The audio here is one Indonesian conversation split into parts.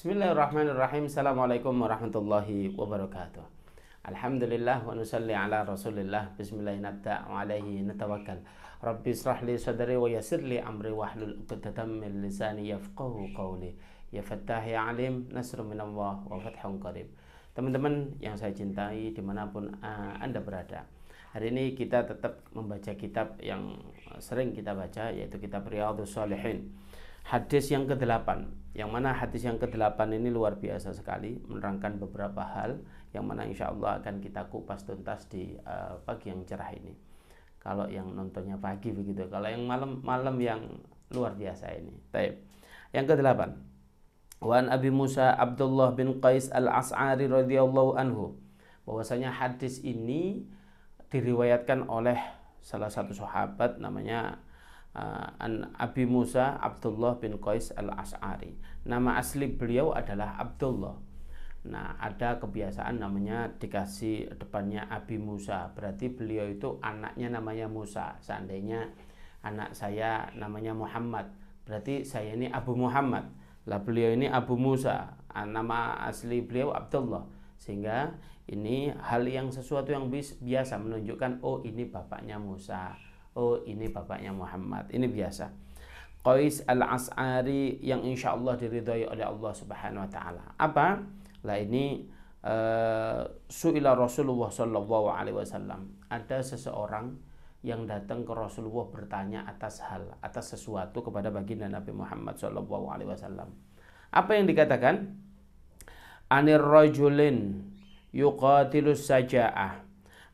Bismillahirrahmanirrahim. Assalamualaikum warahmatullahi wabarakatuh. Alhamdulillah wa nusalli ala rasulillah. Bismillah nabda wa alaihi natawakkal. Rabbi israh li sadri wa yassir li amri wahlul 'uqdatam min lisani yafqahu qawli. Ya Fattah ya Alim, nasrun minallah wa fathun qarib. Teman-teman yang saya cintai dimanapun Anda berada, hari ini kita tetap membaca kitab yang sering kita baca, yaitu kitab Riyadhus Shalihin. Hadis yang ke-8, yang mana hadis yang ke-8 ini luar biasa sekali, menerangkan beberapa hal yang mana insya Allah akan kita kupas tuntas di pagi yang cerah ini. Kalau yang nontonnya pagi begitu, kalau yang malam yang luar biasa ini. Baik. Yang ke-8, Wan Abi Musa Abdullah bin Qais al-As'ari radhiyallahu anhu, bahwasanya hadis ini diriwayatkan oleh salah satu sahabat namanya Abi Musa Abdullah bin Qais al-As'ari. Nama asli beliau adalah Abdullah. Nah, ada kebiasaan namanya dikasih depannya Abi Musa, berarti beliau itu anaknya namanya Musa. Seandainya anak saya namanya Muhammad, berarti saya ini Abu Muhammad. Lah beliau ini Abu Musa, nama asli beliau Abdullah. Sehingga ini hal yang sesuatu yang biasa, menunjukkan oh ini bapaknya Musa, oh ini bapaknya Muhammad, ini biasa. Qais al-As'ari yang insya Allah diridhai oleh Allah Subhanahu wa Ta'ala. Apa? Lah ini su'ila Rasulullah sallallahu alaihi wasallam. Ada seseorang yang datang ke Rasulullah bertanya atas sesuatu kepada baginda Nabi Muhammad sallallahu alaihi wasallam. Apa yang dikatakan? Anir rajulin yuqatilus saja'ah.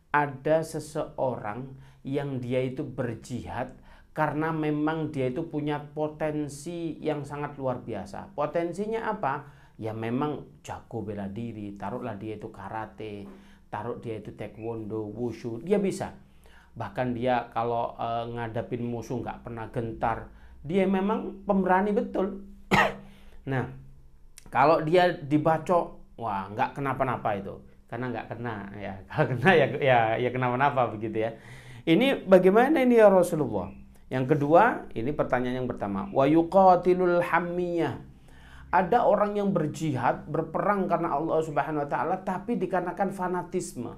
Ada seseorang yang dia itu berjihad karena memang dia itu punya potensi yang sangat luar biasa. Potensinya apa? Ya memang jago bela diri, taruhlah dia itu karate, taruh dia itu taekwondo, wushu, dia bisa. Bahkan dia kalau ngadapin musuh nggak pernah gentar, dia memang pemberani betul. Nah, kalau dia dibacok, wah nggak kenapa-napa itu, karena nggak kena ya. Kalau kena ya kenapa-napa begitu ya. Ini bagaimana ini ya Rasulullah? Yang kedua, ini pertanyaan yang pertama. Wa yuqatilul hammiyah. Ada orang yang berjihad, berperang karena Allah Subhanahu wa Ta'ala, tapi dikarenakan fanatisme.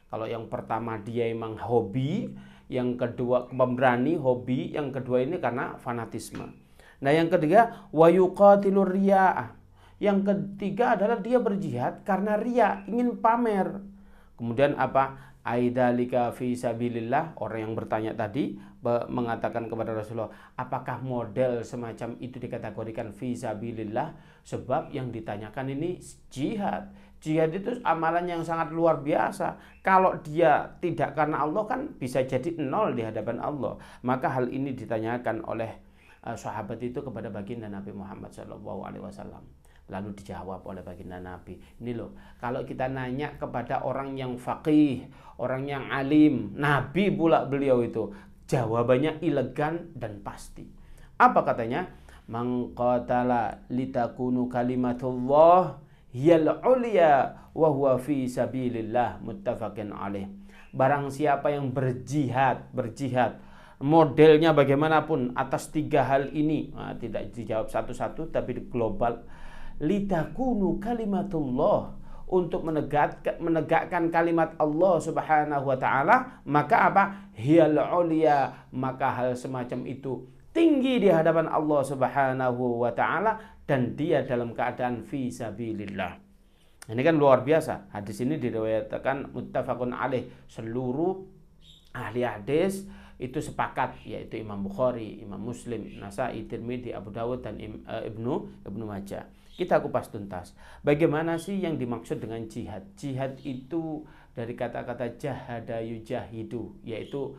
Kalau yang pertama dia emang hobi, yang kedua pemberani hobi, yang kedua ini karena fanatisme. Nah, yang ketiga, wa yuqatilur riya'ah. Yang ketiga adalah dia berjihad karena riya, ingin pamer. Kemudian apa? Aidalika fi sabilillah. Orang yang bertanya tadi mengatakan kepada Rasulullah, apakah model semacam itu dikategorikan fi sabilillah? Sebab yang ditanyakan ini jihad. Jihad itu amalan yang sangat luar biasa. Kalau dia tidak karena Allah kan bisa jadi nol di hadapan Allah. Maka hal ini ditanyakan oleh sahabat itu kepada baginda Nabi Muhammad SAW. Lalu dijawab oleh baginda Nabi, ini loh, kalau kita nanya kepada orang yang faqih, orang yang alim, Nabi pula beliau itu, jawabannya elegan dan pasti. Apa katanya? Man qatala litakunu kalimatullah hiyal ulya wa huwa fi sabilillah, muttafaqin alaih. Barang siapa yang berjihad, modelnya bagaimanapun atas tiga hal ini, nah, tidak dijawab satu-satu tapi global. Litakunu kalimatullah, untuk menegakkan kalimat Allah Subhanahu wa Ta'ala, maka apa? Hiyal ulia, maka hal semacam itu tinggi di hadapan Allah Subhanahu wa Ta'ala, dan dia dalam keadaan fi sabilillah. Ini kan luar biasa. Hadis ini diriwayatkan muttafaqun alaih, seluruh ahli hadis itu sepakat, yaitu Imam Bukhari, Imam Muslim, Nasai, Tirmidzi, Abu Dawud, dan Ibnu Majah. Kita kupas tuntas. Bagaimana sih yang dimaksud dengan jihad? Jihad itu dari kata-kata jahada yujahidu, yaitu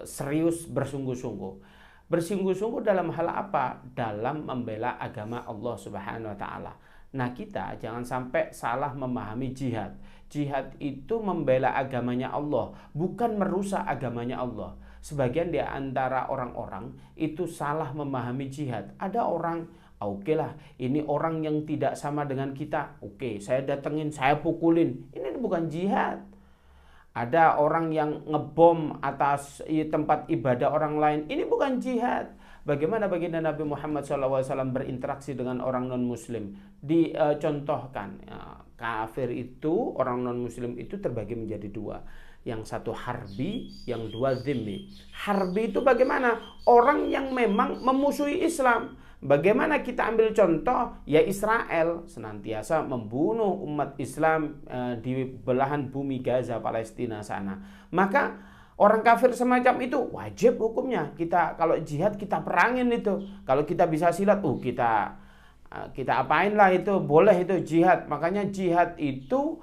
serius, bersungguh-sungguh. Bersungguh-sungguh dalam hal apa? Dalam membela agama Allah Subhanahu wa Ta'ala. Nah, kita jangan sampai salah memahami jihad. Jihad itu membela agamanya Allah, bukan merusak agamanya Allah. Sebagian di antara orang-orang itu salah memahami jihad. Ada orang, oke lah, ini orang yang tidak sama dengan kita. Oke, saya datengin, saya pukulin. Ini bukan jihad. Ada orang yang ngebom atas tempat ibadah orang lain. Ini bukan jihad. Bagaimana baginda Nabi Muhammad SAW berinteraksi dengan orang non-muslim? Dicontohkan, kafir itu, orang non-muslim itu terbagi menjadi dua. Yang satu harbi, yang dua zimmi. Harbi itu bagaimana? Orang yang memang memusuhi Islam. Bagaimana kita ambil contoh? Ya Israel senantiasa membunuh umat Islam di belahan bumi Gaza, Palestina sana. Maka orang kafir semacam itu wajib hukumnya. Kita kalau jihad kita perangin itu. Kalau kita bisa silat, kita apain lah itu, boleh itu jihad. Makanya jihad itu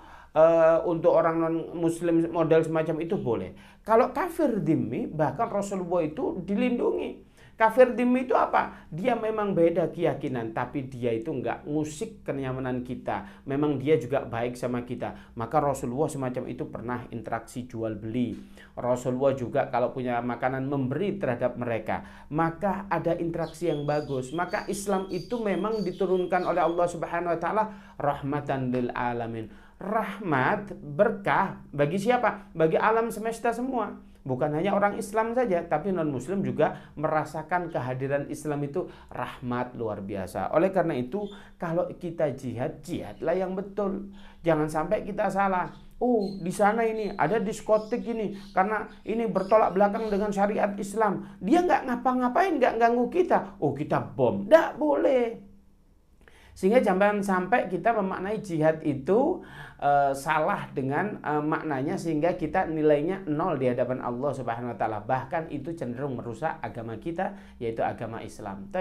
untuk orang non muslim model semacam itu boleh. Kalau kafir dhimmi, bahkan Rasulullah itu dilindungi. Kafir dhimmi itu apa? Dia memang beda keyakinan, tapi dia itu enggak ngusik kenyamanan kita. Memang dia juga baik sama kita. Maka Rasulullah semacam itu pernah interaksi jual beli. Rasulullah juga kalau punya makanan memberi terhadap mereka. Maka ada interaksi yang bagus. Maka Islam itu memang diturunkan oleh Allah Subhanahu wa taala rahmatan lil alamin. Rahmat, berkah bagi siapa? Bagi alam semesta semua. Bukan hanya orang Islam saja, tapi non-muslim juga merasakan kehadiran Islam itu rahmat luar biasa. Oleh karena itu, kalau kita jihad, jihadlah yang betul. Jangan sampai kita salah. Oh, di sana ini ada diskotik ini, karena ini bertolak belakang dengan syariat Islam. Dia nggak ngapa-ngapain, nggak ganggu kita. Oh, kita bom. Nggak boleh. Sehingga jangan sampai kita memaknai jihad itu salah dengan maknanya sehingga kita nilainya 0 di hadapan Allah Subhanahu wa taala. Bahkan itu cenderung merusak agama kita, yaitu agama Islam.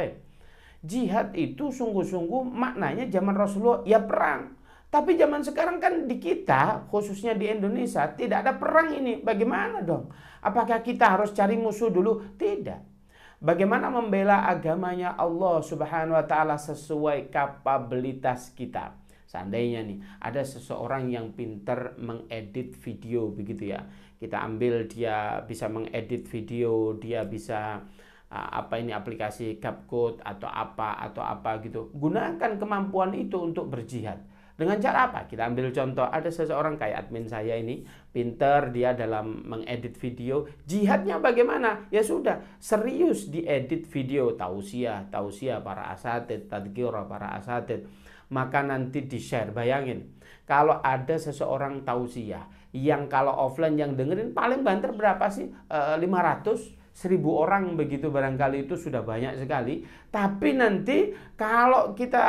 Jihad itu sungguh-sungguh maknanya zaman Rasulullah ya perang. Tapi zaman sekarang kan di kita, khususnya di Indonesia, tidak ada perang ini. Bagaimana dong? Apakah kita harus cari musuh dulu? Tidak. Bagaimana membela agamanya Allah Subhanahu wa taala sesuai kapabilitas kita. Seandainya nih ada seseorang yang pintar mengedit video begitu ya. Kita ambil dia bisa mengedit video, dia bisa aplikasi CapCut atau apa gitu. Gunakan kemampuan itu untuk berjihad. Dengan cara apa? Kita ambil contoh, ada seseorang kayak admin saya ini, pinter dia dalam mengedit video. Jihadnya bagaimana? Ya sudah, serius diedit video, tausiah para asatid, tadhkirah para asatid. Maka nanti di-share. Bayangin, kalau ada seseorang tausiah yang kalau offline yang dengerin paling banter berapa sih? 500 1000 orang begitu, barangkali itu sudah banyak sekali. Tapi nanti kalau kita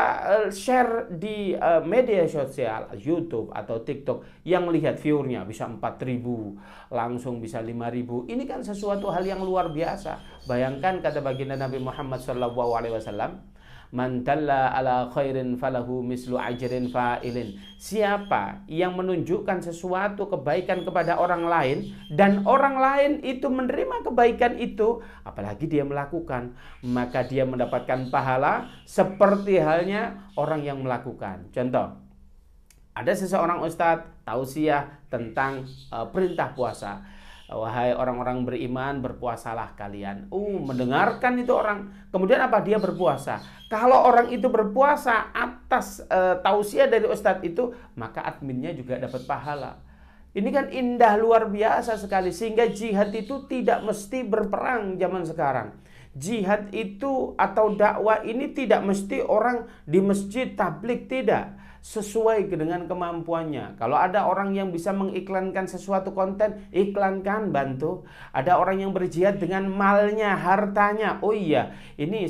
share di media sosial, YouTube atau TikTok, yang lihat viewernya bisa 4000, langsung bisa 5000. Ini kan sesuatu hal yang luar biasa. Bayangkan kata baginda Nabi Muhammad SAW, man dalla ala khairin falahu mislu ajrin fa'ilin. Siapa yang menunjukkan sesuatu kebaikan kepada orang lain dan orang lain itu menerima kebaikan itu, apalagi dia melakukan, maka dia mendapatkan pahala seperti halnya orang yang melakukan. Contoh, ada seseorang ustadz tausiah tentang perintah puasa. Wahai orang-orang beriman, berpuasalah kalian. Mendengarkan itu orang. Kemudian apa? Dia berpuasa. Kalau orang itu berpuasa atas tausiah dari ustadz itu, maka adminnya juga dapat pahala. Ini kan indah luar biasa sekali. Sehingga jihad itu tidak mesti berperang zaman sekarang. Jihad itu atau dakwah ini tidak mesti orang di masjid tabligh, tidak. Sesuai dengan kemampuannya. Kalau ada orang yang bisa mengiklankan sesuatu konten, iklankan, bantu. Ada orang yang berjihad dengan malnya, hartanya. Oh iya, ini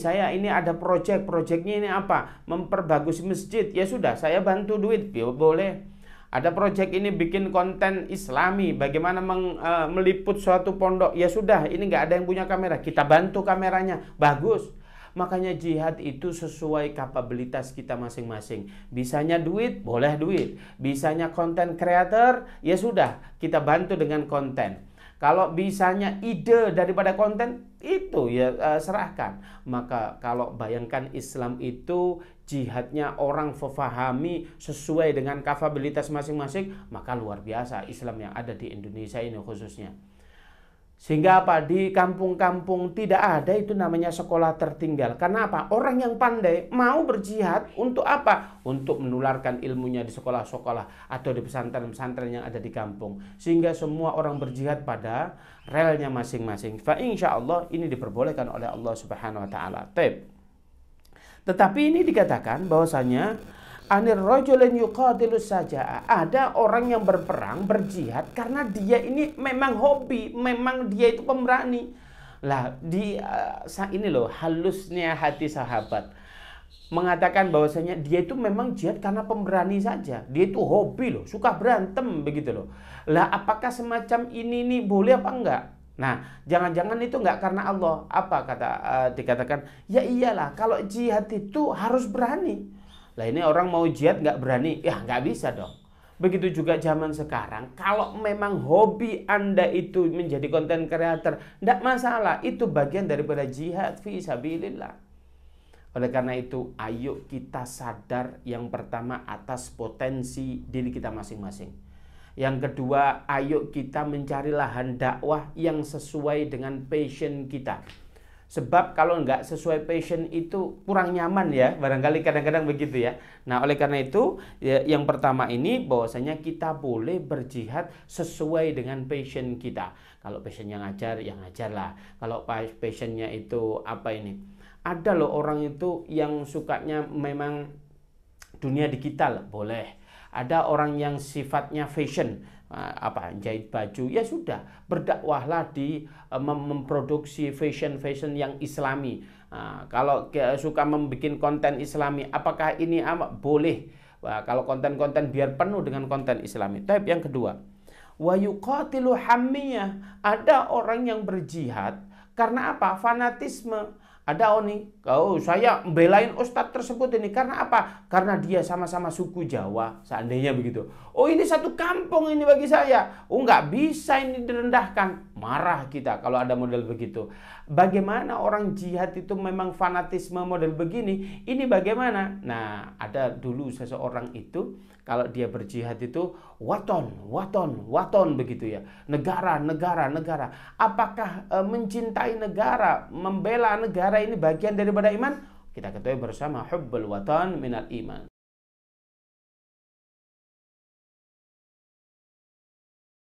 ada proyeknya ini apa? Memperbagus masjid. Ya sudah, saya bantu duit, boleh. Ada proyek ini bikin konten Islami, bagaimana meliput suatu pondok. Ya sudah, ini nggak ada yang punya kamera, kita bantu kameranya, bagus. Makanya jihad itu sesuai kapabilitas kita masing-masing. Bisanya duit, boleh duit. Bisanya konten kreator, ya sudah, kita bantu dengan konten. Kalau bisanya ide daripada konten, itu ya serahkan. Maka kalau bayangkan Islam itu jihadnya orang fahami sesuai dengan kapabilitas masing-masing, maka luar biasa Islam yang ada di Indonesia ini khususnya. Sehingga apa? Di kampung-kampung tidak ada itu namanya sekolah tertinggal. Karena apa? Orang yang pandai mau berjihad untuk apa? Untuk menularkan ilmunya di sekolah-sekolah atau di pesantren-pesantren yang ada di kampung. Sehingga semua orang berjihad pada relnya masing-masing. Fa insya Allah ini diperbolehkan oleh Allah Subhanahu wa taala. Tetapi ini dikatakan bahwasanya anir rajulin yuqatilus saja. Ada orang yang berperang, berjihad karena dia ini memang hobi, memang dia itu pemberani. Lah, ini loh halusnya hati sahabat. Mengatakan bahwasanya dia itu memang jihad karena pemberani saja. Dia itu hobi loh, suka berantem begitu loh. Lah, apakah semacam ini nih boleh apa enggak? Nah, jangan-jangan itu enggak karena Allah. Apa dikatakan? Ya iyalah, kalau jihad itu harus berani. Lah ini orang mau jihad nggak berani, ya nggak bisa dong. Begitu juga zaman sekarang, kalau memang hobi Anda itu menjadi konten kreator, nggak masalah, itu bagian daripada jihad fi sabilillah. Oleh karena itu, ayo kita sadar yang pertama atas potensi diri kita masing-masing. Yang kedua, ayo kita mencari lahan dakwah yang sesuai dengan passion kita. Sebab kalau nggak sesuai passion itu kurang nyaman ya, barangkali kadang-kadang begitu ya. Nah oleh karena itu yang pertama ini bahwasanya kita boleh berjihad sesuai dengan passion kita. Kalau passionnya ngajar, ya ngajar lah. Kalau passionnya itu apa ini? Ada loh orang itu yang sukanya memang dunia digital, boleh. Ada orang yang sifatnya fashion, jahit baju, ya sudah berdakwahlah di memproduksi fashion yang islami. Kalau suka membuat konten islami, apakah ini boleh? Kalau konten-konten biar penuh dengan konten islami. Tapi yang kedua, wa yuqatilu hammiyah. Ada orang yang berjihad karena apa? Fanatisme. Ada saya membelain ustadz tersebut ini karena apa? Karena dia sama-sama suku Jawa, seandainya begitu. Oh ini satu kampung ini bagi saya. Oh nggak bisa ini direndahkan. Marah kita kalau ada model begitu. Bagaimana orang jihad itu memang fanatisme model begini? Ini bagaimana? Nah ada dulu seseorang itu kalau dia berjihad itu waton begitu ya. Negara. Apakah mencintai negara, membela negara ini bagian daripada iman? Kita ketahui bersama hubbul watan minal iman.